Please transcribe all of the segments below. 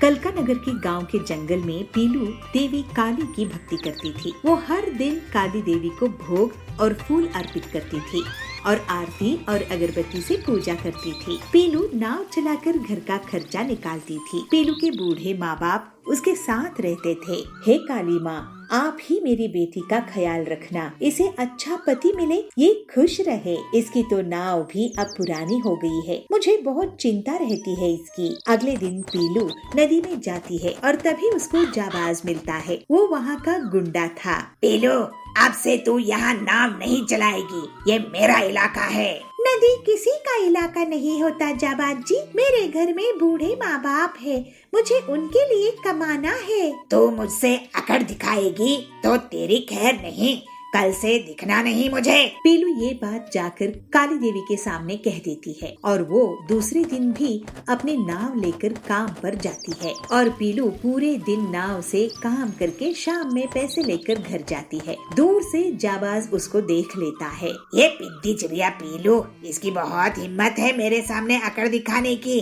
कलका नगर के गांव के जंगल में पीलू देवी काली की भक्ति करती थी। वो हर दिन काली देवी को भोग और फूल अर्पित करती थी और आरती और अगरबत्ती से पूजा करती थी। पीलू नाव चलाकर घर का खर्चा निकालती थी। पीलू के बूढ़े माँ बाप उसके साथ रहते थे। हे काली माँ, आप ही मेरी बेटी का ख्याल रखना, इसे अच्छा पति मिले, ये खुश रहे। इसकी तो नाव भी अब पुरानी हो गई है, मुझे बहुत चिंता रहती है इसकी। अगले दिन पीलू नदी में जाती है और तभी उसको जाबाज मिलता है। वो वहाँ का गुंडा था। पीलू, अब से तू यहाँ नाव नहीं चलाएगी, ये मेरा इलाका है। नदी किसी का इलाका नहीं होता जाबाज जी, मेरे घर में बूढ़े माँ बाप है, मुझे उनके लिए कमाना है। तू मुझसे अकड़ दिखाएगी तो तेरी खैर नहीं, कल से दिखना नहीं मुझे। पीलू ये बात जाकर काली देवी के सामने कह देती है और वो दूसरे दिन भी अपनी नाव लेकर काम पर जाती है। और पीलू पूरे दिन नाव से काम करके शाम में पैसे लेकर घर जाती है। दूर से जाबाज उसको देख लेता है। ये पिद्दी चिड़िया पीलू, इसकी बहुत हिम्मत है मेरे सामने अकड़ दिखाने की,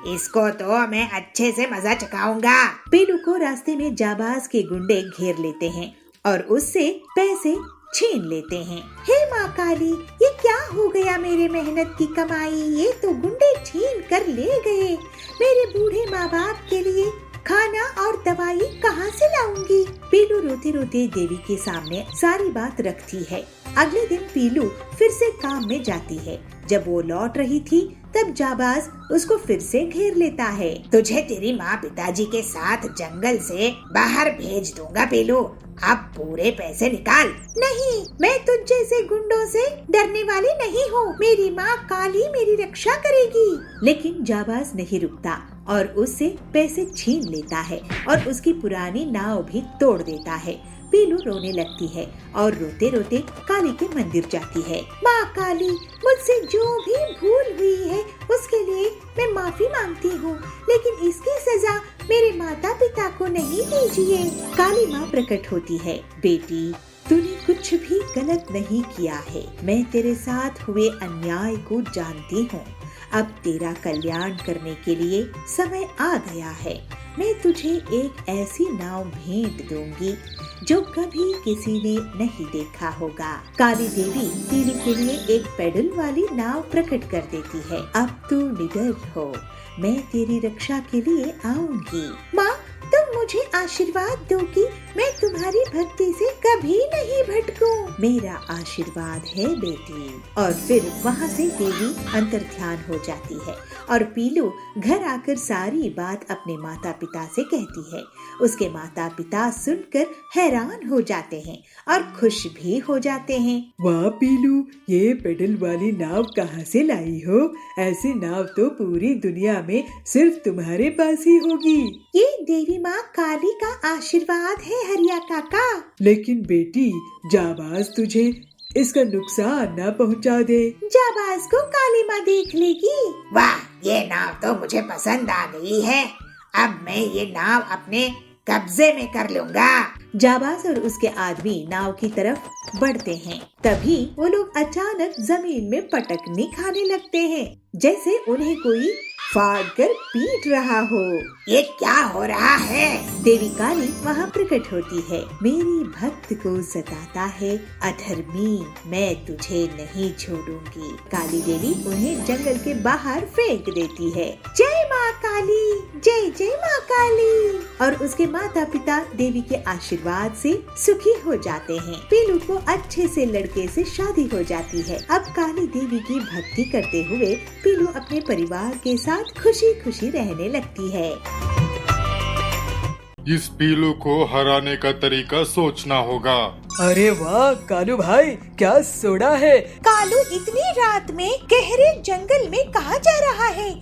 इसको तो मैं अच्छे से मजा चखाऊंगा। पीलू को रास्ते में जाबाज के गुंडे घेर लेते हैं और उससे पैसे छीन लेते हैं। हे माँ काली, ये क्या हो गया मेरे मेहनत की कमाई, ये तो गुंडे छीन कर ले गए। मेरे बूढ़े माँ बाप के लिए खाना और दवाई कहाँ से लाऊंगी। पीलू रोते रोते देवी के सामने सारी बात रखती है। अगले दिन पीलू फिर से काम में जाती है। जब वो लौट रही थी तब जाबाज उसको फिर से घेर लेता है। तुझे तेरी माँ पिताजी के साथ जंगल से बाहर भेज दूंगा पीलू, अब पूरे पैसे निकाल। नहीं, मैं तुझ जैसे गुंडों से डरने वाली नहीं हूँ, मेरी माँ काली मेरी रक्षा करेगी। लेकिन जाबाज नहीं रुकता और उससे पैसे छीन लेता है और उसकी पुरानी नाव भी तोड़ देता है। पीलू रोने लगती है और रोते रोते काली के मंदिर जाती है। माँ काली, मुझसे जो भी भूल हुई है उसके लिए मैं माफी मांगती हूँ, लेकिन इसकी सजा मेरे माता पिता को नहीं दीजिए। काली माँ प्रकट होती है। बेटी, तूने कुछ भी गलत नहीं किया है, मैं तेरे साथ हुए अन्याय को जानती हूँ। अब तेरा कल्याण करने के लिए समय आ गया है। मैं तुझे एक ऐसी नाव भेंट दूंगी जो कभी किसी ने नहीं देखा होगा। काली देवी पीलू के लिए एक पेडल वाली नाव प्रकट कर देती है। अब तू निडर हो, मैं तेरी रक्षा के लिए आऊंगी। माँ, तुम मुझे आशीर्वाद दो कि मैं तुम्हारी भक्ति से कभी नहीं भटकूं। मेरा आशीर्वाद है बेटी। और फिर वहाँ से देवी अंतर्ध्यान हो जाती है और पीलू घर आकर सारी बात अपने माता पिता से कहती है। उसके माता पिता सुनकर हैरान हो जाते हैं और खुश भी हो जाते हैं। वाह पीलू, ये पेडल वाली नाव कहाँ से लाई हो? ऐसी नाव तो पूरी दुनिया में सिर्फ तुम्हारे पास ही होगी। ये देवी माँ काली का आशीर्वाद है हरिया काका। लेकिन बेटी, जाबाज तुझे इसका नुकसान न पहुँचा दे। जाबाज को काली माँ देख लेगी। वाह, ये नाव तो मुझे पसंद आ गई है, अब मैं ये नाव अपने कब्जे में कर लूंगा। जाबाज और उसके आदमी नाव की तरफ बढ़ते हैं। तभी वो लोग अचानक जमीन में पटकनी खाने लगते हैं, जैसे उन्हें कोई फाड़ कर पीट रहा हो। ये क्या हो रहा है? देवी काली वहाँ प्रकट होती है। मेरी भक्त को सताता है अधर्मी, मैं तुझे नहीं छोड़ूंगी। काली देवी उन्हें जंगल के बाहर फेंक देती है। जय माँ काली, जय जय माँ काली। और उसके माता पिता देवी के आशीर्वाद से सुखी हो जाते हैं। पीलू को अच्छे से लड़के से शादी हो जाती है। अब काली देवी की भक्ति करते हुए पीलू अपने परिवार के साथ खुशी खुशी रहने लगती है। इस पीलू को हराने का तरीका सोचना होगा। अरे वाह कालू भाई, क्या सोडा है। कालू इतनी रात में गहरे जंगल में कहाँ जा रहा है?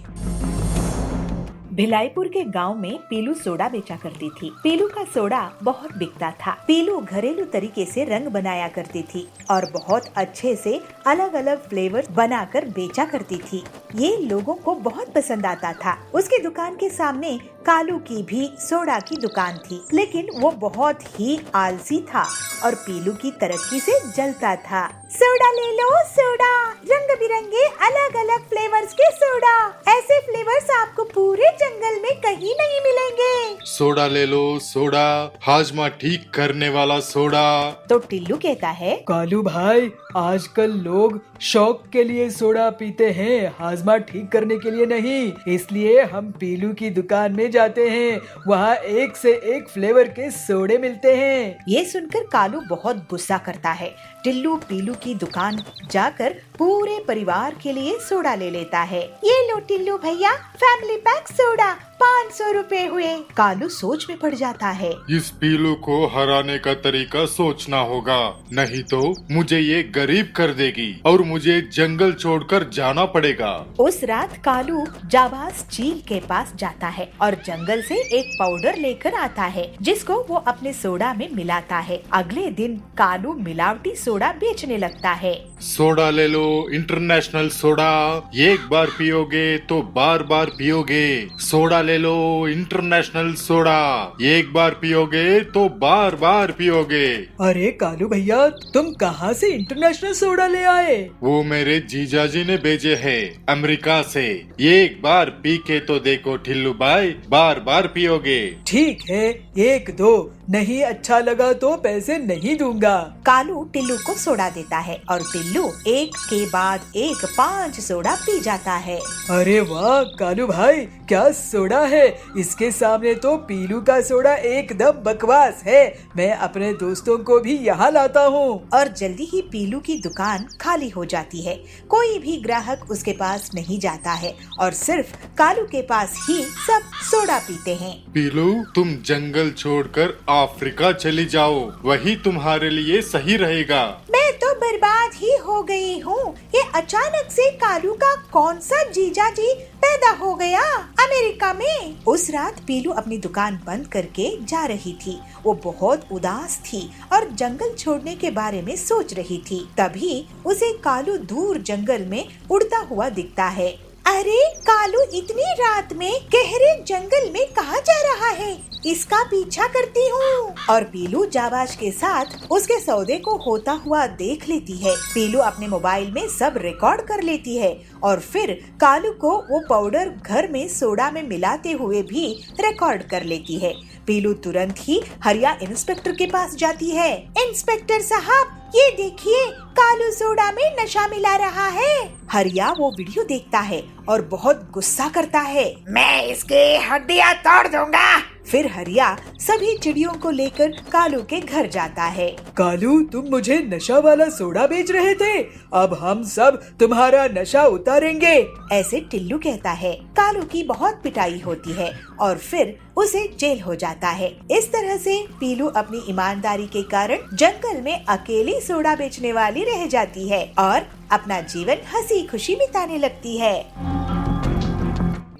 भिलाईपुर के गांव में पीलू सोडा बेचा करती थी। पीलू का सोडा बहुत बिकता था। पीलू घरेलू तरीके से रंग बनाया करती थी और बहुत अच्छे से अलग अलग फ्लेवर बनाकर बेचा करती थी। ये लोगों को बहुत पसंद आता था। उसके दुकान के सामने कालू की भी सोडा की दुकान थी, लेकिन वो बहुत ही आलसी था और पीलू की तरक्की से जलता था। सोडा ले लो सोडा, रंग बिरंगे अलग अलग फ्लेवर्स के सोडा। ऐसे फ्लेवर्स आपको पूरे जंगल में कहीं नहीं मिलेंगे। सोडा ले लो सोडा, हाजमा ठीक करने वाला सोडा। तो टिल्लू कहता है, कालू भाई, आजकल लोग शौक के लिए सोडा पीते हैं, हाजमा ठीक करने के लिए नहीं। इसलिए हम पीलू की दुकान में जाते हैं, वहाँ एक से एक फ्लेवर के सोडे मिलते हैं। ये सुनकर कालू बहुत गुस्सा करता है। टिल्लू पीलू की दुकान जाकर पूरे परिवार के लिए सोडा ले लेता है। ये लो टिल्लू भैया, फैमिली पैक सोडा, 500 रुपए हुए। कालू सोच में पड़ जाता है। इस पीलू को हराने का तरीका सोचना होगा, नहीं तो मुझे ये गरीब कर देगी और मुझे जंगल छोड़कर जाना पड़ेगा। उस रात कालू जाबाज चील के पास जाता है और जंगल से एक पाउडर लेकर आता है, जिसको वो अपने सोडा में मिलाता है। अगले दिन कालू मिलावटी सोडा बेचने लगता है। सोडा ले लो, इंटरनेशनल सोडा, एक बार पियोगे तो बार बार पियोगे। सोडा ले लो, इंटरनेशनल सोडा, एक बार पियोगे तो बार बार पियोगे। अरे कालू भैया, तुम कहाँ से इंटरनेशनल सोडा ले आए? वो मेरे जीजाजी ने भेजे है अमेरिका से। एक बार पी के तो देखो ठिल्लू भाई, बार बार पियोगे। ठीक है, एक दो, नहीं अच्छा लगा तो पैसे नहीं दूंगा। कालू टिल्लू को सोडा देता है और टिल्लू एक के बाद एक 5 सोडा पी जाता है। अरे वाह कालू भाई, क्या सोडा है! इसके सामने तो पीलू का सोडा एकदम बकवास है। मैं अपने दोस्तों को भी यहाँ लाता हूँ। और जल्दी ही पीलू की दुकान खाली हो जाती है। कोई भी ग्राहक उसके पास नहीं जाता है और सिर्फ कालू के पास ही सब सोडा पीते हैं। पीलू, तुम जंगल छोड़कर अफ्रीका चली जाओ, वही तुम्हारे लिए सही रहेगा। मैं तो बर्बाद ही हो गई हूँ। ये अचानक से कालू का कौन सा जीजा जी पैदा हो गया अमेरिका में। उस रात पीलू अपनी दुकान बंद करके जा रही थी। वो बहुत उदास थी और जंगल छोड़ने के बारे में सोच रही थी। तभी उसे कालू दूर जंगल में उड़ता हुआ दिखता है। अरे कालू इतनी रात में गहरे जंगल में कहाँ जा रहा है? इसका पीछा करती हूँ। और पीलू जाबाज के साथ उसके सौदे को होता हुआ देख लेती है। पीलू अपने मोबाइल में सब रिकॉर्ड कर लेती है और फिर कालू को वो पाउडर घर में सोडा में मिलाते हुए भी रिकॉर्ड कर लेती है। पीलू तुरंत ही हरिया इंस्पेक्टर के पास जाती है। इंस्पेक्टर साहब, ये देखिए, कालू सोडा में नशा मिला रहा है। हरिया वो वीडियो देखता है और बहुत गुस्सा करता है। मैं इसकी हड्डियां तोड़ दूंगा। फिर हरिया सभी चिड़ियों को लेकर कालू के घर जाता है। कालू, तुम मुझे नशा वाला सोडा बेच रहे थे, अब हम सब तुम्हारा नशा उतारेंगे। ऐसे टिल्लू कहता है। कालू की बहुत पिटाई होती है और फिर उसे जेल हो जाता है। इस तरह से पीलू अपनी ईमानदारी के कारण जंगल में अकेली सोडा बेचने वाली रह जाती है और अपना जीवन हंसी खुशी बिताने लगती है।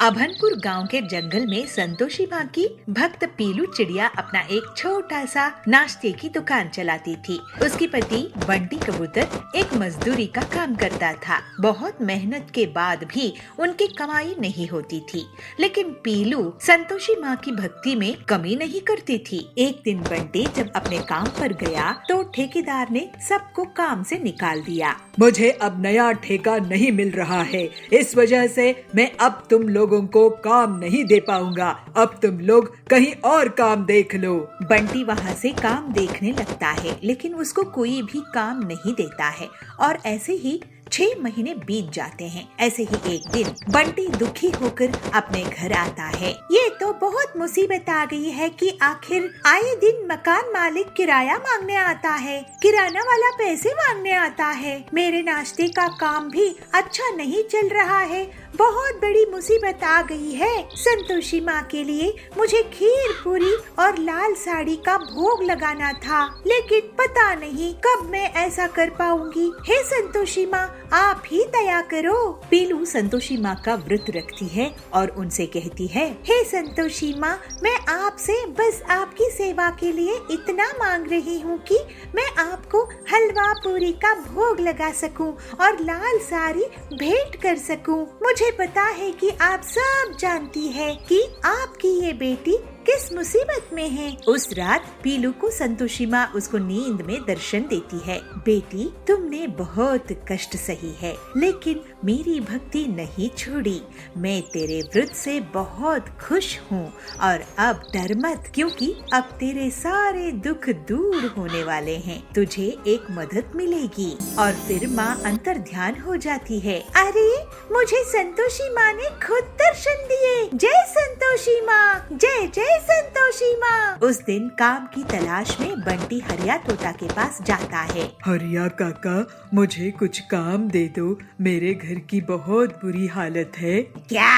अभनपुर गांव के जंगल में संतोषी माँ की भक्त पीलू चिड़िया अपना एक छोटा सा नाश्ते की दुकान चलाती थी। उसकी पति बंटी कबूतर एक मजदूरी का काम करता था। बहुत मेहनत के बाद भी उनकी कमाई नहीं होती थी, लेकिन पीलू संतोषी माँ की भक्ति में कमी नहीं करती थी। एक दिन बंटी जब अपने काम पर गया तो ठेकेदार ने सबको काम से निकाल दिया। मुझे अब नया ठेका नहीं मिल रहा है, इस वजह से मैं अब तुम लोगों को काम नहीं दे पाऊंगा। अब तुम लोग कहीं और काम देख लो। बंटी वहाँ से काम देखने लगता है, लेकिन उसको कोई भी काम नहीं देता है और ऐसे ही 6 महीने बीत जाते हैं। ऐसे ही एक दिन बंटी दुखी होकर अपने घर आता है। ये तो बहुत मुसीबत आ गई है कि आखिर आए दिन मकान मालिक किराया मांगने आता है, किराना वाला पैसे मांगने आता है। मेरे नाश्ते का काम भी अच्छा नहीं चल रहा है। बहुत बड़ी मुसीबत आ गई है। संतोषी माँ के लिए मुझे खीर पूरी और लाल साड़ी का भोग लगाना था, लेकिन पता नहीं कब मैं ऐसा कर पाऊंगी। हे संतोषी माँ, आप ही दया करो। पीलू संतोषी माँ का व्रत रखती है और उनसे कहती है, हे संतोषी माँ, मैं आपसे बस आपकी सेवा के लिए इतना मांग रही हूँ कि मैं आपको हलवा पूरी का भोग लगा सकूं और लाल साड़ी भेंट कर सकूं। मुझे पता है कि आप सब जानती है कि आपकी ये बेटी किस मुसीबत में है। उस रात पीलू को संतोषी माँ उसको नींद में दर्शन देती है। बेटी, तुमने बहुत कष्ट सही है, लेकिन मेरी भक्ति नहीं छोड़ी। मैं तेरे व्रत से बहुत खुश हूँ और अब डर मत, क्योंकि अब तेरे सारे दुख दूर होने वाले हैं। तुझे एक मदद मिलेगी। और फिर माँ अंतर ध्यान हो जाती है। अरे, मुझे संतोषी माँ ने खुद दर्शन दिए। जय संतोषी माँ, जय जय संतोषी माँ। उस दिन काम की तलाश में बंटी हरिया तोता के पास जाता है। हरिया काका, मुझे कुछ काम दे दो, मेरे घर की बहुत बुरी हालत है। क्या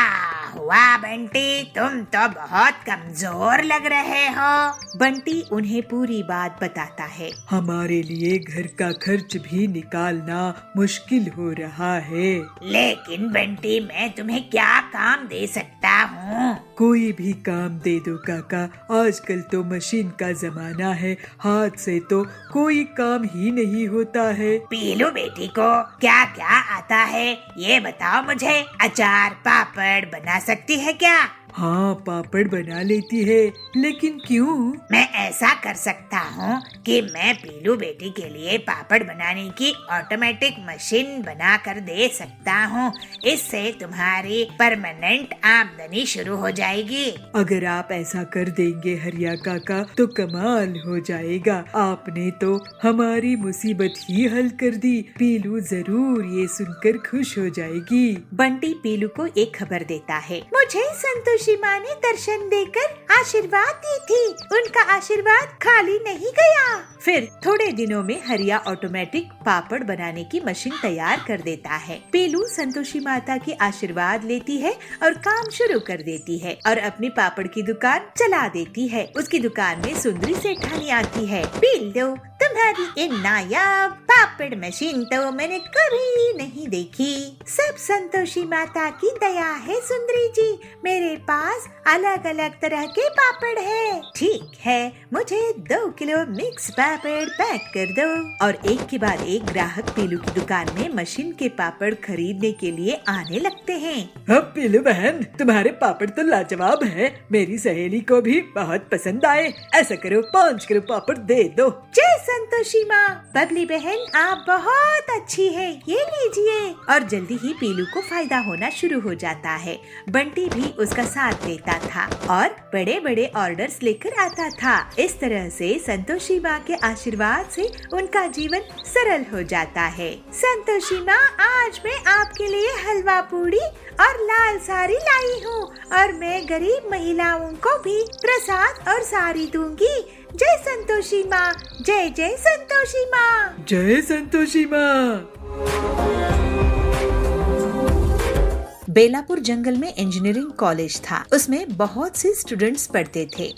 हुआ बंटी, तुम तो बहुत कमजोर लग रहे हो। बंटी उन्हें पूरी बात बताता है। हमारे लिए घर का खर्च भी निकालना मुश्किल हो रहा है। लेकिन बंटी, मैं तुम्हें क्या काम दे सकता हूँ? कोई भी काम दे दो काका, आजकल तो मशीन का जमाना है, हाथ से तो कोई काम ही नहीं होता है। पीलू बेटी को क्या क्या आता है ये बताओ मुझे। अचार पापड़ बना सकती है क्या? हाँ, पापड़ बना लेती है, लेकिन क्यों? मैं ऐसा कर सकता हूँ कि मैं पीलू बेटी के लिए पापड़ बनाने की ऑटोमेटिक मशीन बना कर दे सकता हूँ। इससे तुम्हारी परमानेंट आमदनी शुरू हो जाएगी। अगर आप ऐसा कर देंगे हरिया काका तो कमाल हो जाएगा। आपने तो हमारी मुसीबत ही हल कर दी। पीलू जरूर ये सुनकर खुश हो जाएगी। बंटी पीलू को एक खबर देता है। मुझे संतोषी माँ ने दर्शन देकर आशीर्वाद दी थी। उनका आशीर्वाद खाली नहीं गया। फिर थोड़े दिनों में हरिया ऑटोमेटिक पापड़ बनाने की मशीन तैयार कर देता है। पीलू संतोषी माता की आशीर्वाद लेती है और काम शुरू कर देती है और अपनी पापड़ की दुकान चला देती है। उसकी दुकान में सुंदरी सेठानी आती है। पीलू, तुम्हारी ये नायाब पापड़ मशीन तो मैंने कभी नहीं देखी। सब संतोषी माता की दया है सुंदरी जी। मेरे पास अलग अलग तरह के पापड़ है। ठीक है, मुझे 2 किलो मिक्स पापड़ पैक कर दो। और एक के बाद एक ग्राहक पीलू की दुकान में मशीन के पापड़ खरीदने के लिए आने लगते हैं। अब पीलू बहन, तुम्हारे पापड़ तो लाजवाब है। मेरी सहेली को भी बहुत पसंद आए। ऐसा करो, 5 किलो पापड़ दे दो। जय संतोषी माँ। बबली बहन, आप बहुत अच्छी है, ये लीजिए। और जल्दी ही पीलू को फायदा होना शुरू हो जाता है। बंटी भी उसका साथ देता था और बड़े बड़े ऑर्डर्स लेकर आता था। इस तरह से संतोषी माँ के आशीर्वाद से उनका जीवन सरल हो जाता है। संतोषी माँ, आज मैं आपके लिए हलवा पूड़ी और लाल साड़ी लाई हूँ और मैं गरीब महिलाओं को भी प्रसाद और साड़ी दूंगी। जय संतोषी माँ, जय जय संतोषी माँ। जय संतोषी माँ। बेलापुर जंगल में इंजीनियरिंग कॉलेज था। उसमें बहुत से स्टूडेंट्स पढ़ते थे।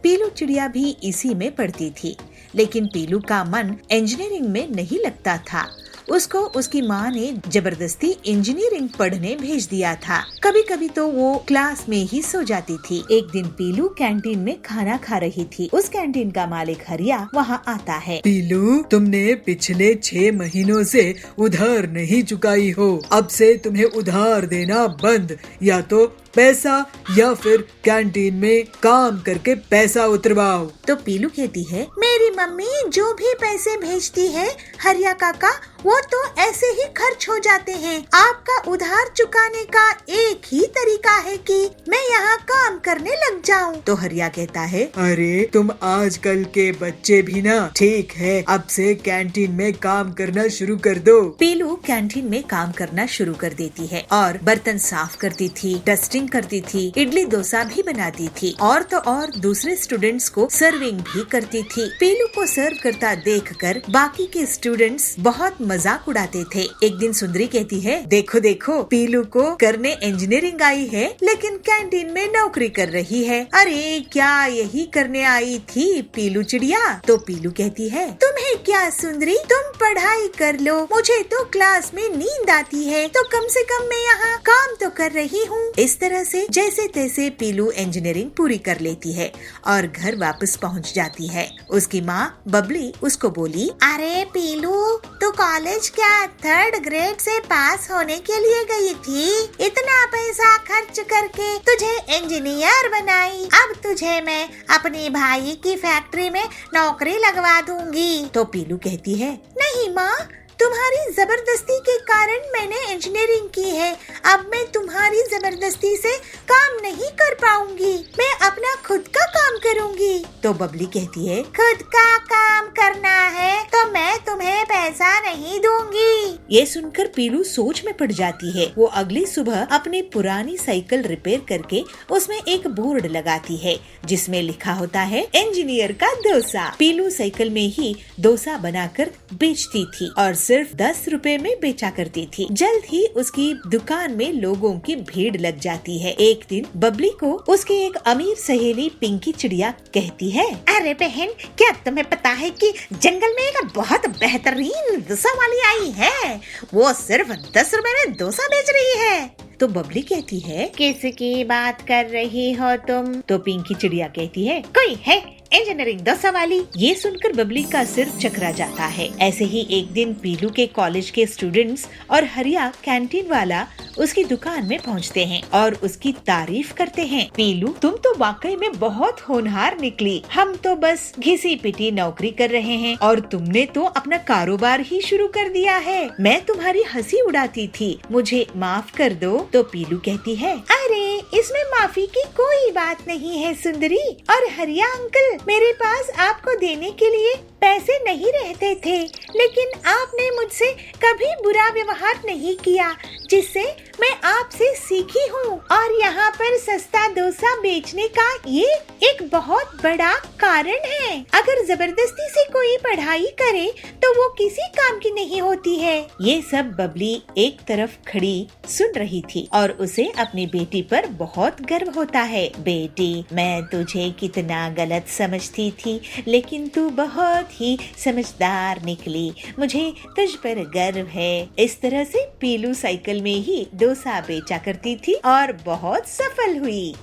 पीलू चिड़िया भी इसी में पढ़ती थी, लेकिन पीलू का मन इंजीनियरिंग में नहीं लगता था। उसको उसकी माँ ने जबरदस्ती इंजीनियरिंग पढ़ने भेज दिया था। कभी कभी तो वो क्लास में ही सो जाती थी। एक दिन पीलू कैंटीन में खाना खा रही थी। उस कैंटीन का मालिक हरिया वहाँ आता है। पीलू, तुमने पिछले 6 महीनों से उधार नहीं चुकाई हो। अब से तुम्हें उधार देना बंद। या तो पैसा या फिर कैंटीन में काम करके पैसा उतरवाओ। तो पीलू कहती है, मेरी मम्मी जो भी पैसे भेजती है हरिया काका, वो तो ऐसे ही खर्च हो जाते हैं। आपका उधार चुकाने का एक ही तरीका है कि मैं यहाँ काम करने लग जाऊँ। तो हरिया कहता है, अरे तुम आजकल के बच्चे भी ना। ठीक है, अब से कैंटीन में काम करना शुरू कर दो। पीलू कैंटीन में काम करना शुरू कर देती है और बर्तन साफ करती थी, डस्टिंग करती थी, इडली डोसा भी बनाती थी और तो और दूसरे स्टूडेंट्स को सर्विंग भी करती थी। पीलू को सर्व करता देखकर बाकी के स्टूडेंट्स बहुत मजाक उड़ाते थे। एक दिन सुंदरी कहती है, देखो देखो, पीलू को करने इंजीनियरिंग आई है, लेकिन कैंटीन में नौकरी कर रही है। अरे क्या यही करने आई थी पीलू चिड़िया? तो पीलू कहती है, तुम्हें ये क्या सुंदरी, तुम पढ़ाई कर लो, मुझे तो क्लास में नींद आती है, तो कम से कम मैं यहाँ काम तो कर रही हूँ। इस तरह से जैसे तैसे पीलू इंजीनियरिंग पूरी कर लेती है और घर वापस पहुँच जाती है। उसकी माँ बबली उसको बोली, अरे पीलू, तू कॉलेज क्या 3rd ग्रेड से पास होने के लिए गई थी? इतना पैसा खर्च करके तुझे इंजीनियर बनाई, अब तुझे मैं अपनी भाई की फैक्ट्री में नौकरी लगवा दूंगी। तो पीलू कहती है, नहीं माँ, तुम्हारी जबरदस्ती के कारण मैंने इंजीनियरिंग की है, अब मैं तुम्हारी जबरदस्ती से काम नहीं कर पाऊंगी, मैं अपना खुद का काम करूंगी। तो बबली कहती है, खुद का काम करना है तो मैं तुम्हें पैसा नहीं दूंगी। ये सुनकर पीलू सोच में पड़ जाती है। वो अगली सुबह अपनी पुरानी साइकिल रिपेयर करके उसमें एक बोर्ड लगाती है जिसमें लिखा होता है इंजीनियर का डोसा। पीलू साइकिल में ही डोसा बनाकर बेचती थी और सिर्फ 10 रुपए में बेचा करती थी। जल्द ही उसकी दुकान में लोगों की भीड़ लग जाती है। एक दिन बबली को उसकी एक अमीर सहेली पिंकी चिड़िया कहती है, अरे बहन, क्या तुम्हें पता है कि जंगल में एक बहुत बेहतरीन डोसा वाली आई है, वो सिर्फ 10 रुपए में डोसा बेच रही है। तो बबली कहती है, किसकी बात कर रही हो तुम? तो पिंकी चिड़िया कहती है, कोई है इंजीनियरिंग डोसा वाली। ये सुनकर बबली का सिर चकरा जाता है। ऐसे ही एक दिन पीलू के कॉलेज के स्टूडेंट्स और हरिया कैंटीन वाला उसकी दुकान में पहुंचते हैं और उसकी तारीफ करते हैं। पीलू, तुम तो वाकई में बहुत होनहार निकली, हम तो बस घिसी पिटी नौकरी कर रहे हैं और तुमने तो अपना कारोबार ही शुरू कर दिया है। मैं तुम्हारी हंसी उड़ाती थी, मुझे माफ कर दो। तो पीलू कहती है, अरे इसमें माफी की कोई बात नहीं है सुंदरी और हरिया अंकल, मेरे पास आपको देने के लिए पैसे नहीं रहते थे, लेकिन आपने मुझसे कभी बुरा व्यवहार नहीं किया, जिससे मैं आपसे सीखी हूँ और यहाँ पर सस्ता डोसा बेचने का ये एक बहुत बड़ा कारण है। अगर जबरदस्ती से कोई पढ़ाई करे तो वो किसी काम की नहीं होती है। ये सब बबली एक तरफ खड़ी सुन रही थी और उसे अपनी बेटी पर बहुत गर्व होता है। बेटी, मैं तुझे कितना गलत समझती थी, लेकिन तू बहुत ही समझदार निकली, मुझे तुझ पर गर्व है। इस तरह से पीलू साइकिल में ही डोसा बेचा करती थी और बहुत सफल हुई।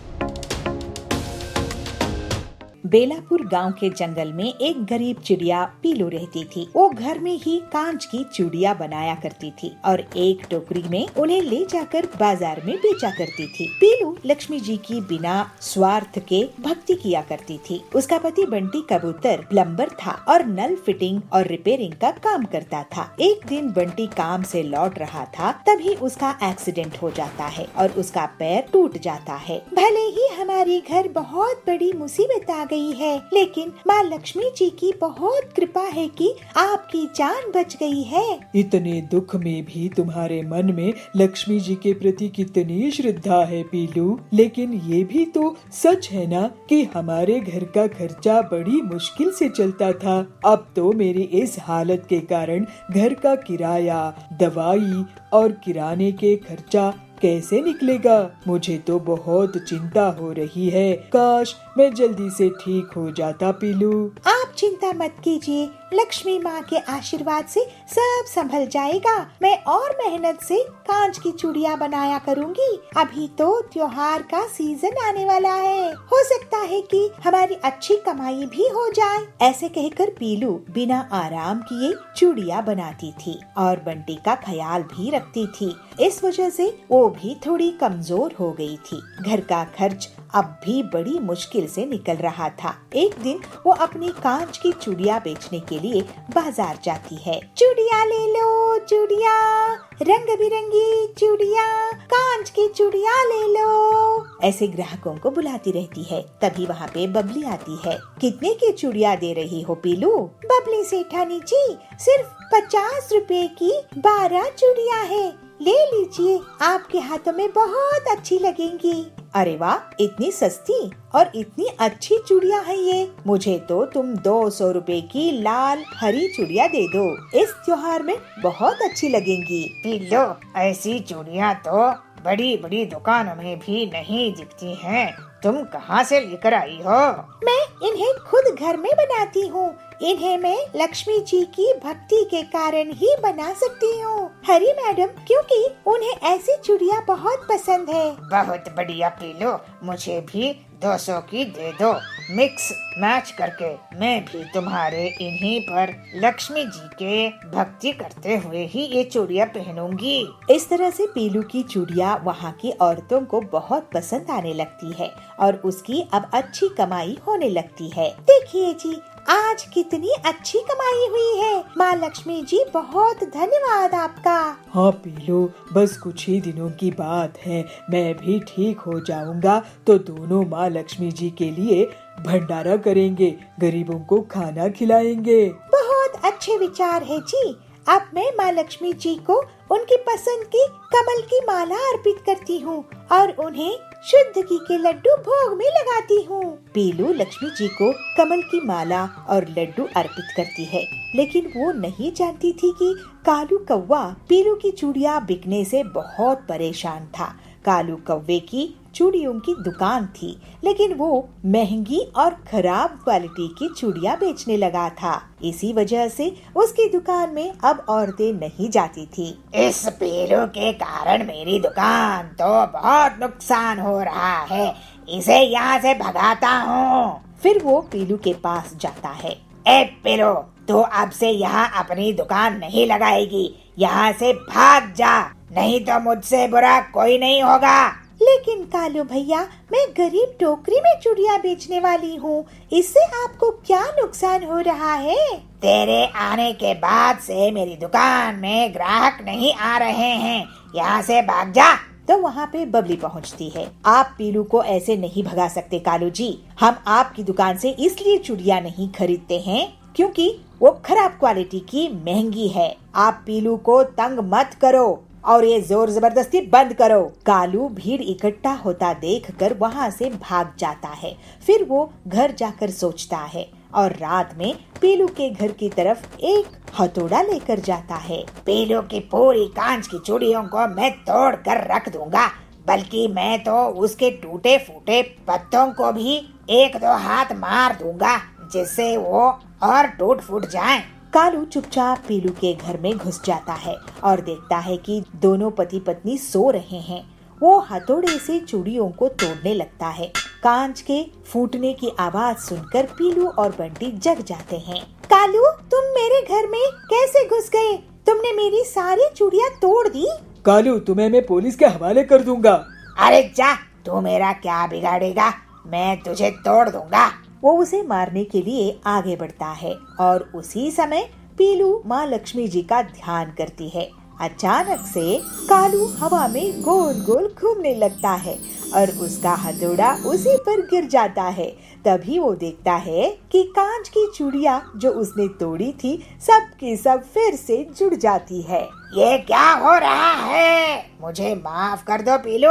बेलापुर गांव के जंगल में एक गरीब चिड़िया पीलू रहती थी। वो घर में ही कांच की चूड़ियां बनाया करती थी और एक टोकरी में उन्हें ले जाकर बाजार में बेचा करती थी। पीलू लक्ष्मी जी की बिना स्वार्थ के भक्ति किया करती थी। उसका पति बंटी कबूतर प्लम्बर था और नल फिटिंग और रिपेयरिंग का काम करता था। एक दिन बंटी काम से लौट रहा था, तभी उसका एक्सीडेंट हो जाता है और उसका पैर टूट जाता है। भले ही हमारी घर बहुत बड़ी मुसीबत आ गई है, लेकिन माँ लक्ष्मी जी की बहुत कृपा है कि आपकी जान बच गई है। इतने दुख में भी तुम्हारे मन में लक्ष्मी जी के प्रति कितनी श्रद्धा है पीलू। लेकिन ये भी तो सच है ना कि हमारे घर का खर्चा बड़ी मुश्किल से चलता था। अब तो मेरी इस हालत के कारण घर का किराया, दवाई और किराने के खर्चा कैसे निकलेगा? मुझे तो बहुत चिंता हो रही है। काश मैं जल्दी से ठीक हो जाता पीलू। आप चिंता मत कीजिए, लक्ष्मी माँ के आशीर्वाद से सब संभल जाएगा। मैं और मेहनत से कांच की चूड़ियाँ बनाया करूँगी। अभी तो त्योहार का सीजन आने वाला है, हो सकता है कि हमारी अच्छी कमाई भी हो जाए। ऐसे कहकर पीलू बिना आराम किए चूड़ियाँ बनाती थी और बंटी का ख्याल भी रखती थी। इस वजह से वो भी थोड़ी कमजोर हो गई थी। घर का खर्च अब भी बड़ी मुश्किल से निकल रहा था। एक दिन वो अपनी कांच की चूड़ियाँ बेचने के लिए बाजार जाती है। चूड़ियाँ ले लो, चूड़ियाँ, रंग बिरंगी चूड़ियाँ, कांच की चूड़ियाँ ले लो, ऐसे ग्राहकों को बुलाती रहती है। तभी वहाँ पे बबली आती है। कितने की चूड़ियाँ दे रही हो पीलू? बबली सेठानी जी, सिर्फ 50 रुपए की 12 चूड़ियाँ है, ले लीजिए, आपके हाथों में बहुत अच्छी लगेंगी। अरे वाह, इतनी सस्ती और इतनी अच्छी चूड़ियाँ हैं ये। मुझे तो तुम 200 रुपए की लाल हरी चूड़ियाँ दे दो, इस त्योहार में बहुत अच्छी लगेंगी। लो, ऐसी चूड़ियाँ तो बड़ी बड़ी दुकानों में भी नहीं दिखती हैं। तुम कहाँ से लेकर आई हो? मैं इन्हें खुद घर में बनाती हूँ। इन्हें मैं लक्ष्मी जी की भक्ति के कारण ही बना सकती हूँ। हरी मैडम, क्योंकि उन्हें ऐसी चूड़ियाँ बहुत पसंद है। बहुत बढ़िया पीलू, मुझे भी 200 की दे दो। मिक्स मैच करके मैं भी तुम्हारे इन्हीं पर लक्ष्मी जी के भक्ति करते हुए ही ये चूड़ियाँ पहनूंगी। इस तरह से पीलू की चूड़ियाँ वहाँ की औरतों को बहुत पसंद आने लगती है और उसकी अब अच्छी कमाई होने लगती है। देखिए जी, आज कितनी अच्छी कमाई हुई है। माँ लक्ष्मी जी, बहुत धन्यवाद आपका। हाँ पीलू, बस कुछ ही दिनों की बात है, मैं भी ठीक हो जाऊंगा तो दोनों माँ लक्ष्मी जी के लिए भंडारा करेंगे, गरीबों को खाना खिलाएंगे। बहुत अच्छे विचार है जी। अब मैं माँ लक्ष्मी जी को उनकी पसंद की कमल की माला अर्पित करती हूँ और उन्हें शुद्ध घी के लड्डू भोग में लगाती हूँ। पीलू लक्ष्मी जी को कमल की माला और लड्डू अर्पित करती है, लेकिन वो नहीं जानती थी कि कालू कौवा पीलू की चूड़ियाँ बिकने से बहुत परेशान था। कालू कौवे की चूड़ियों की दुकान थी, लेकिन वो महंगी और खराब क्वालिटी की चूड़ियाँ बेचने लगा था। इसी वजह से उसकी दुकान में अब औरतें नहीं जाती थी। इस पीलू के कारण मेरी दुकान तो बहुत नुकसान हो रहा है, इसे यहाँ से भगाता हूँ। फिर वो पीलू के पास जाता है। ए पीलू, तू अब से यहाँ अपनी दुकान नहीं लगाएगी, यहाँ से भाग जा, नहीं तो मुझसे बुरा कोई नहीं होगा। लेकिन कालू भैया, मैं गरीब टोकरी में चूड़ियाँ बेचने वाली हूँ, इससे आपको क्या नुकसान हो रहा है? तेरे आने के बाद से मेरी दुकान में ग्राहक नहीं आ रहे हैं, यहाँ से भाग जा। तो वहाँ पे बबली पहुँचती है। आप पीलू को ऐसे नहीं भगा सकते कालू जी। हम आपकी दुकान से इसलिए चूड़ियाँ नहीं खरीदते हैं क्योंकि वो खराब क्वालिटी की महंगी है। आप पीलू को तंग मत करो और ये जोर जबरदस्ती बंद करो। कालू भीड़ इकट्ठा होता देखकर वहाँ से भाग जाता है। फिर वो घर जाकर सोचता है और रात में पीलू के घर की तरफ एक हथौड़ा लेकर जाता है। पीलू की पूरी कांच की चूड़ियों को मैं तोड़ कर रख दूंगा, बल्कि मैं तो उसके टूटे फूटे पत्तों को भी 1-2 हाथ मार दूंगा, जिससे वो और टूट फूट जाएं। कालू चुपचाप पीलू के घर में घुस जाता है और देखता है कि दोनों पति पत्नी सो रहे हैं। वो हथौड़े से चूड़ियों को तोड़ने लगता है। कांच के फूटने की आवाज सुनकर पीलू और बंटी जग जाते हैं। कालू, तुम मेरे घर में कैसे घुस गए? तुमने मेरी सारी चूड़ियाँ तोड़ दी। कालू, तुम्हें मैं पुलिस के हवाले कर दूंगा। अरे जा, तू मेरा क्या बिगाड़ेगा, मैं तुझे तोड़ दूंगा। वो उसे मारने के लिए आगे बढ़ता है और उसी समय पीलू माँ लक्ष्मी जी का ध्यान करती है। अचानक से कालू हवा में गोल गोल घूमने लगता है और उसका हथौड़ा उसी पर गिर जाता है। तभी वो देखता है कि कांच की चूड़ियाँ जो उसने तोड़ी थी सब की सब फिर से जुड़ जाती है। ये क्या हो रहा है? मुझे माफ कर दो पीलू।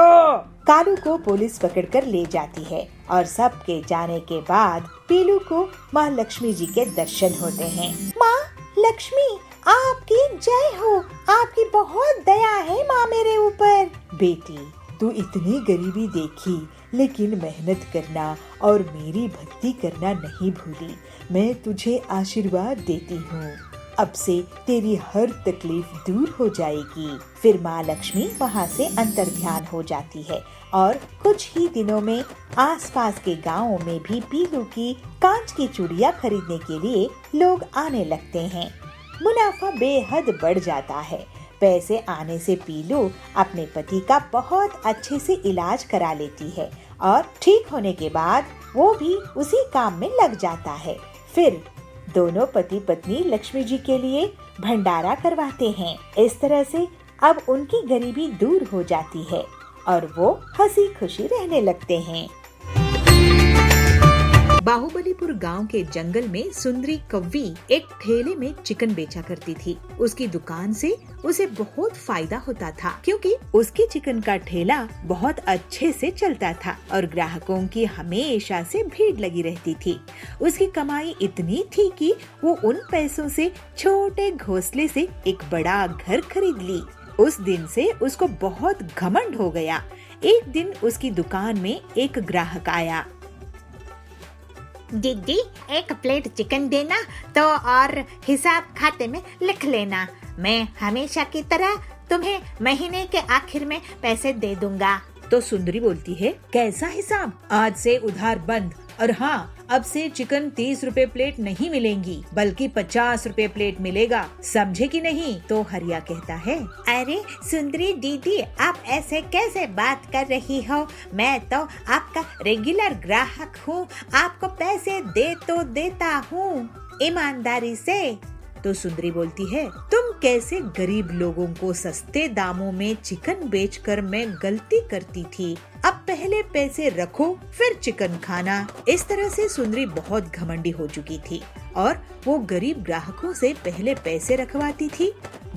कालू को पुलिस पकड़कर ले जाती है और सबके जाने के बाद पीलू को माँ लक्ष्मी जी के दर्शन होते हैं। माँ लक्ष्मी, आपकी जय हो। आपकी बहुत दया है माँ मेरे ऊपर। बेटी, तू इतनी गरीबी देखी लेकिन मेहनत करना और मेरी भक्ति करना नहीं भूली। मैं तुझे आशीर्वाद देती हूँ। अब से तेरी हर तकलीफ दूर हो जाएगी। फिर माँ लक्ष्मी वहाँ से अंतर्ध्यान हो जाती है और कुछ ही दिनों में आसपास के गांवों में भी पीलू की कांच की चूड़ियाँ खरीदने के लिए लोग आने लगते हैं। मुनाफा बेहद बढ़ जाता है। पैसे आने से पीलू अपने पति का बहुत अच्छे से इलाज करा लेती है और ठीक होने के बाद वो भी उसी काम में लग जाता है। फिर दोनों पति पत्नी लक्ष्मी जी के लिए भंडारा करवाते हैं। इस तरह से अब उनकी गरीबी दूर हो जाती है और वो हंसी खुशी रहने लगते हैं। बाहुबलीपुर गांव के जंगल में सुंदरी कव्वी एक ठेले में चिकन बेचा करती थी। उसकी दुकान से उसे बहुत फायदा होता था क्योंकि उसके चिकन का ठेला बहुत अच्छे से चलता था और ग्राहकों की हमेशा से भीड़ लगी रहती थी। उसकी कमाई इतनी थी कि वो उन पैसों से छोटे घोंसले से एक बड़ा घर खरीद ली। उस दिन से उसको बहुत घमंड हो गया। एक दिन उसकी दुकान में एक ग्राहक आया। दीदी, एक प्लेट चिकन देना तो और हिसाब खाते में लिख लेना। मैं हमेशा की तरह तुम्हें महीने के आखिर में पैसे दे दूंगा। तो सुंदरी बोलती है, कैसा हिसाब? आज से उधार बंद। और हाँ, अब से चिकन 30 रुपए प्लेट नहीं मिलेंगी, बल्कि 50 रुपए प्लेट मिलेगा, समझे कि नहीं? तो हरिया कहता है, अरे सुंदरी दीदी, आप ऐसे कैसे बात कर रही हो? मैं तो आपका रेगुलर ग्राहक हूँ, आपको पैसे दे तो देता हूँ ईमानदारी से। तो सुंदरी बोलती है, तुम कैसे गरीब लोगों को सस्ते दामों में चिकन बेचकर मैं गलती करती थी। अब पहले पैसे रखो फिर चिकन खाना। इस तरह से सुंदरी बहुत घमंडी हो चुकी थी और वो गरीब ग्राहकों से पहले पैसे रखवाती थी,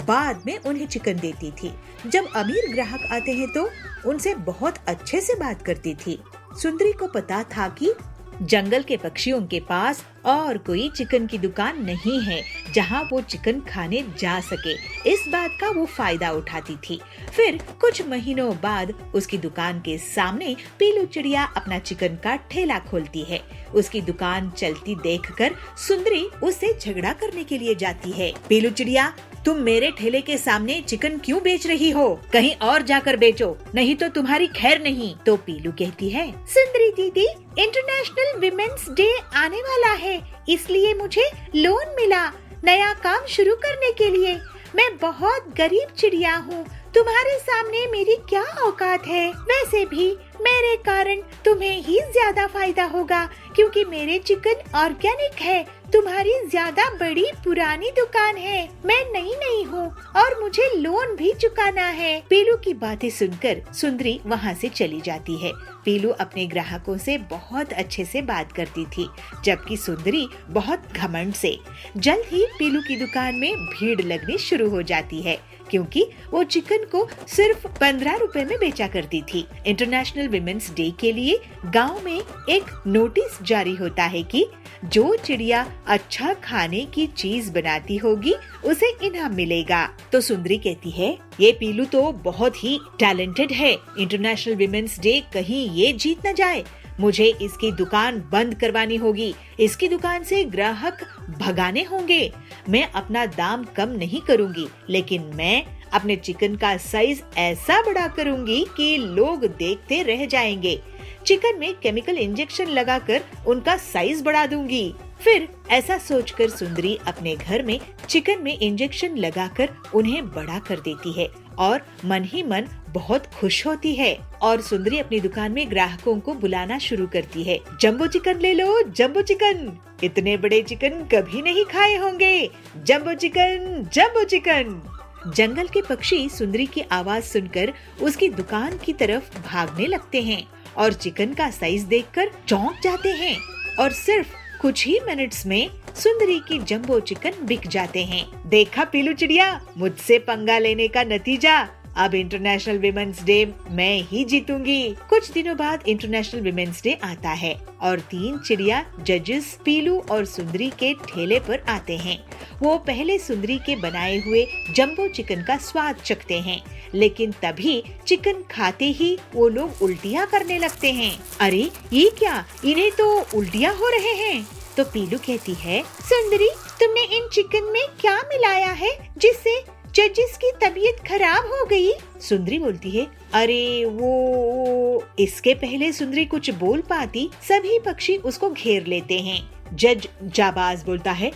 बाद में उन्हें चिकन देती थी। जब अमीर ग्राहक आते हैं तो उनसे बहुत अच्छे से बात करती थी। सुंदरी को पता था कि जंगल के पक्षियों के पास और कोई चिकन की दुकान नहीं है जहां वो चिकन खाने जा सके। इस बात का वो फायदा उठाती थी। फिर कुछ महीनों बाद उसकी दुकान के सामने पीलू चिड़िया अपना चिकन का ठेला खोलती है। उसकी दुकान चलती देखकर सुंदरी उससे झगड़ा करने के लिए जाती है। पीलू चिड़िया, तुम मेरे ठेले के सामने चिकन क्यों बेच रही हो? कहीं और जाकर बेचो, नहीं तो तुम्हारी खैर नहीं। तो पीलू कहती है, सुंदरी दीदी, इंटरनेशनल विमेंस डे आने वाला है, इसलिए मुझे लोन मिला नया काम शुरू करने के लिए। मैं बहुत गरीब चिड़िया हूँ, तुम्हारे सामने मेरी क्या औकात है? वैसे भी मेरे कारण तुम्हें ही ज्यादा फायदा होगा, क्योंकि मेरे चिकन ऑर्गेनिक है, तुम्हारी ज्यादा बड़ी पुरानी दुकान है, मैं नई हूँ और मुझे लोन भी चुकाना है। पीलू की बातें सुनकर सुंदरी वहाँ से चली जाती है। पीलू अपने ग्राहकों से बहुत अच्छे से बात करती थी, जबकि सुंदरी बहुत घमंड से। जल्द ही पीलू की दुकान में भीड़ लगनी शुरू हो जाती है, क्योंकि वो चिकन को सिर्फ 15 रुपए में बेचा करती थी। इंटरनेशनल विमेंस डे के लिए गांव में एक नोटिस जारी होता है कि जो चिड़िया अच्छा खाने की चीज बनाती होगी उसे इनाम मिलेगा। तो सुंदरी कहती है, ये पीलू तो बहुत ही टैलेंटेड है, इंटरनेशनल विमेंस डे कहीं ये जीत न जाए। मुझे इसकी दुकान बंद करवानी होगी, इसकी दुकान से ग्राहक भगाने होंगे। मैं अपना दाम कम नहीं करूंगी, लेकिन मैं अपने चिकन का साइज ऐसा बड़ा करूंगी कि लोग देखते रह जाएंगे। चिकन में केमिकल इंजेक्शन लगाकर उनका साइज बढ़ा दूंगी। फिर ऐसा सोचकर सुंदरी अपने घर में चिकन में इंजेक्शन लगाकर उन्हें बड़ा कर देती है और मन ही मन बहुत खुश होती है। और सुंदरी अपनी दुकान में ग्राहकों को बुलाना शुरू करती है, जंबो चिकन ले लो, जंबो चिकन, इतने बड़े चिकन कभी नहीं खाए होंगे, जंबो चिकन, जंबो चिकन। जंगल के पक्षी सुंदरी की आवाज सुनकर उसकी दुकान की तरफ भागने लगते हैं और चिकन का साइज देखकर चौंक जाते हैं और सिर्फ कुछ ही मिनट्स में सुंदरी की जंबो चिकन बिक जाते हैं। देखा पीलू चिड़िया, मुझसे पंगा लेने का नतीजा। अब इंटरनेशनल विमेंस डे मैं ही जीतूंगी। कुछ दिनों बाद इंटरनेशनल विमेंस डे आता है और 3 चिड़िया जजेस पीलू और सुंदरी के ठेले पर आते हैं। वो पहले सुंदरी के बनाए हुए जंबो चिकन का स्वाद चखते हैं, लेकिन तभी चिकन खाते ही वो लोग उल्टियाँ करने लगते हैं। अरे ये क्या, इन्हें तो उल्टियाँ हो रहे हैं। तो पीलू कहती है, सुंदरी, तुमने इन चिकन में क्या मिलाया है जिससे जजेस की तबीयत खराब हो गई? सुंदरी बोलती है, अरे वो। इसके पहले सुंदरी कुछ बोल पाती, सभी पक्षी उसको घेर लेते हैं। जज जाबाज बोलता है,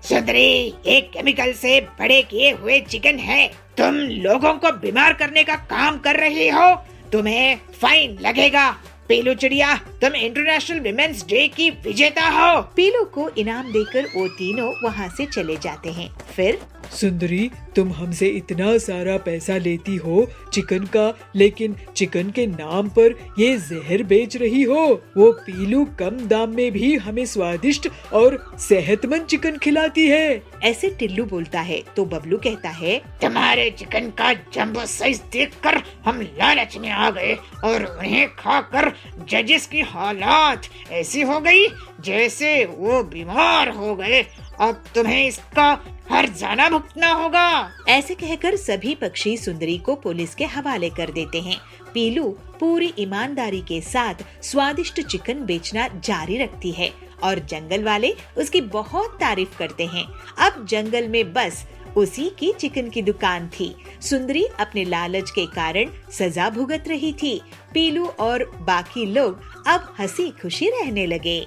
सुंदरी, एक केमिकल से बड़े किए हुए चिकन है, तुम लोगों को बीमार करने का काम कर रही हो, तुम्हें फाइन लगेगा। पीलू चिड़िया, तुम इंटरनेशनल विमेंस डे की विजेता हो। पीलू को इनाम देकर वो तीनों वहाँ से चले जाते हैं। फिर सुंदरी, तुम हमसे इतना सारा पैसा लेती हो चिकन का, लेकिन चिकन के नाम पर ये जहर बेच रही हो। वो पीलू कम दाम में भी हमें स्वादिष्ट और सेहतमंद चिकन खिलाती है। ऐसे टिल्लू बोलता है तो बबलू कहता है, तुम्हारे चिकन का जंबो साइज देखकर हम लालच में आ गए और उन्हें खाकर जजेस की हालात ऐसी हो गई जैसे वो बीमार हो गए। अब तुम्हें इसका हर्जाना भुगतना होगा। ऐसे कहकर सभी पक्षी सुंदरी को पुलिस के हवाले कर देते हैं। पीलू पूरी ईमानदारी के साथ स्वादिष्ट चिकन बेचना जारी रखती है और जंगल वाले उसकी बहुत तारीफ करते हैं। अब जंगल में बस उसी की चिकन की दुकान थी। सुंदरी अपने लालच के कारण सजा भुगत रही थी। पीलू और बाकी लोग अब हंसी खुशी रहने लगे।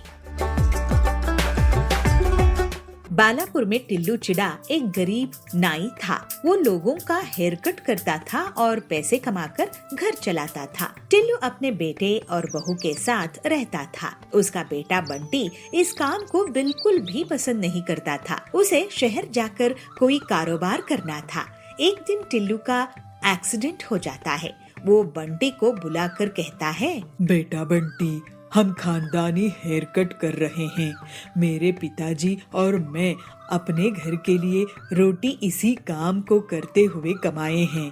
बालापुर में टिल्लू चिड़ा एक गरीब नाई था। वो लोगों का हेयर कट करता था और पैसे कमाकर घर चलाता था। टिल्लू अपने बेटे और बहू के साथ रहता था। उसका बेटा बंटी इस काम को बिल्कुल भी पसंद नहीं करता था। उसे शहर जाकर कोई कारोबार करना था। एक दिन टिल्लू का एक्सीडेंट हो जाता है। वो बंटी को बुलाकर कहता है, बेटा बंटी, हम खानदानी हेयर कट कर रहे हैं। मेरे पिताजी और मैं अपने घर के लिए रोटी इसी काम को करते हुए कमाए हैं।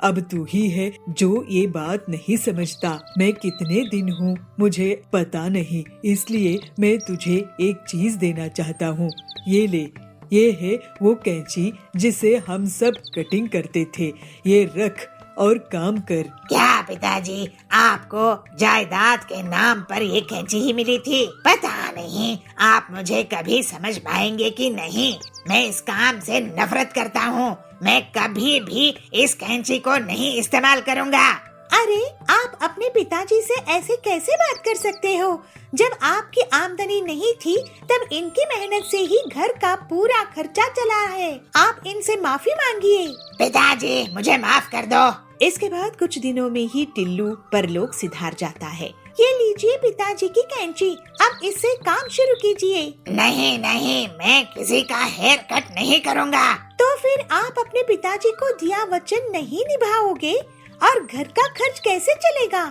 अब तू ही है जो ये बात नहीं समझता। मैं कितने दिन हूँ मुझे पता नहीं, इसलिए मैं तुझे एक चीज देना चाहता हूँ। ये ले, ये है वो कैंची जिसे हम सब कटिंग करते थे। ये रख और काम कर। क्या पिताजी, आपको जायदाद के नाम पर ये कैंची ही मिली थी? पता नहीं आप मुझे कभी समझ पाएंगे कि नहीं। मैं इस काम से नफरत करता हूँ। मैं कभी भी इस कैंची को नहीं इस्तेमाल करूँगा। अरे, आप अपने पिताजी से ऐसे कैसे बात कर सकते हो? जब आपकी आमदनी नहीं थी तब इनकी मेहनत से ही घर का पूरा खर्चा चला है। आप इनसे माफी मांगिए। पिताजी, मुझे माफ कर दो। इसके बाद कुछ दिनों में ही टिल्लू परलोक सिधार जाता है। ये लीजिए पिताजी की कैंची, अब इससे काम शुरू कीजिए। नहीं नहीं, मैं किसी का हेयर कट नहीं करूँगा। तो फिर आप अपने पिताजी को दिया वचन नहीं निभाओगे और घर का खर्च कैसे चलेगा?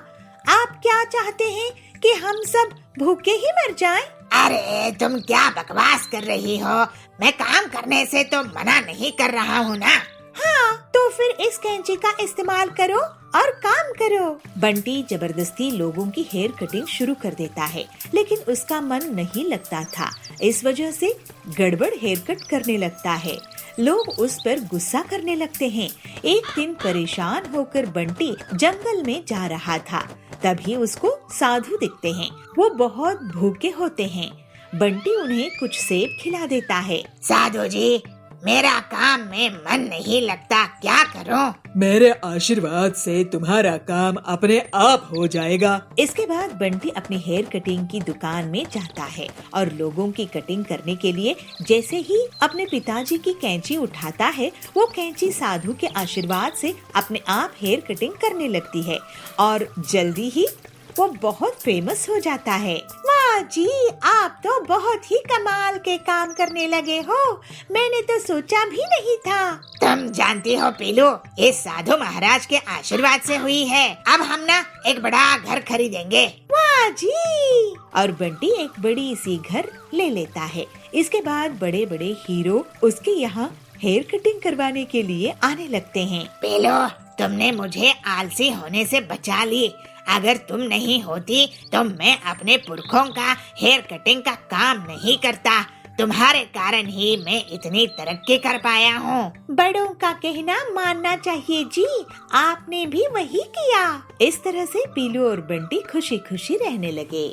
आप क्या चाहते हैं कि हम सब भूखे ही मर जाएं? अरे तुम क्या बकवास कर रही हो? मैं काम करने से तो मना नहीं कर रहा हूँ ना। हाँ, तो फिर इस कैंची का इस्तेमाल करो और काम करो। बंटी जबरदस्ती लोगों की हेयर कटिंग शुरू कर देता है, लेकिन उसका मन नहीं लगता था। इस वजह से गड़बड़ हेयर कट करने लगता है। लोग उस पर गुस्सा करने लगते हैं। एक दिन परेशान होकर बंटी जंगल में जा रहा था। तभी उसको साधु दिखते हैं। वो बहुत भूखे होते हैं। बंटी उन्हें कुछ सेब खिला देता है। साधु जी, मेरा काम में मन नहीं लगता, क्या करूं? मेरे आशीर्वाद से तुम्हारा काम अपने आप हो जाएगा। इसके बाद बंटी अपनी हेयर कटिंग की दुकान में जाता है और लोगों की कटिंग करने के लिए जैसे ही अपने पिताजी की कैंची उठाता है, वो कैंची साधु के आशीर्वाद से अपने आप हेयर कटिंग करने लगती है और जल्दी ही वो बहुत फेमस हो जाता है। वाह जी, आप तो बहुत ही कमाल के काम करने लगे हो। मैंने तो सोचा भी नहीं था। तुम जानती हो पीलू, ये साधु महाराज के आशीर्वाद से हुई है। अब हम ना एक बड़ा घर खरीदेंगे। वाह जी। और बंटी एक बड़ी सी घर ले लेता है। इसके बाद बड़े बड़े हीरो उसके यहाँ हेयर कटिंग करवाने के लिए आने लगते हैं। पीलू, तुमने मुझे आलसी होने से बचा ली। अगर तुम नहीं होती तो मैं अपने पुरखों का हेयर कटिंग का काम नहीं करता। तुम्हारे कारण ही मैं इतनी तरक्की कर पाया हूँ। बड़ों का कहना मानना चाहिए जी, आपने भी वही किया। इस तरह से पीलू और बंटी खुशी खुशी रहने लगे।